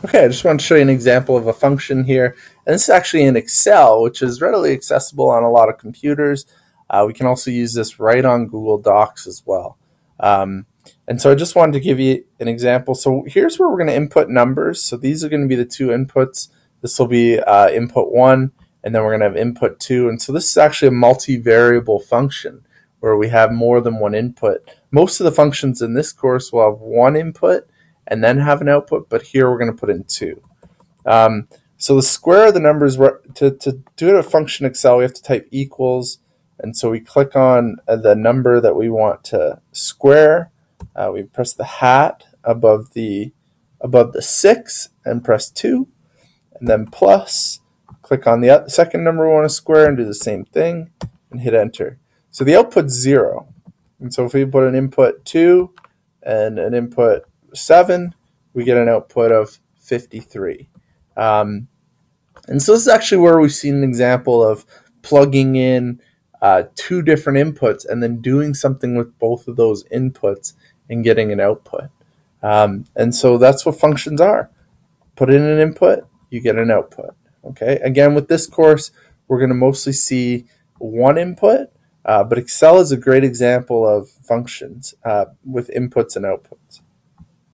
Okay, I just want to show you an example of a function here. And this is actually in Excel, which is readily accessible on a lot of computers. We can also use this right on Google Docs as well. Um, and so I just wanted to give you an example. So here's where we're going to input numbers. So these are going to be the two inputs. This will be input one, and then we're going to have input two. And so this is actually a multivariable function where we have more than one input. Most of the functions in this course will have one input and then have an output, but here we're going to put in two. Um, so the square of the numbers, to do a function Excel, we have to type equals, and so we click on the number that we want to square. We press the hat above the 6 and press 2, and then plus, click on the second number we want to square and do the same thing, and hit enter. So the output's 0. And so if we put an input 2 and an input 7, we get an output of 53. And so this is actually where we've seen an example of plugging in two different inputs and then doing something with both of those inputs and getting an output. And so that's what functions are. Put in an input, you get an output. Okay. Again, with this course, we're going to mostly see one input, but Excel is a great example of functions with inputs and outputs.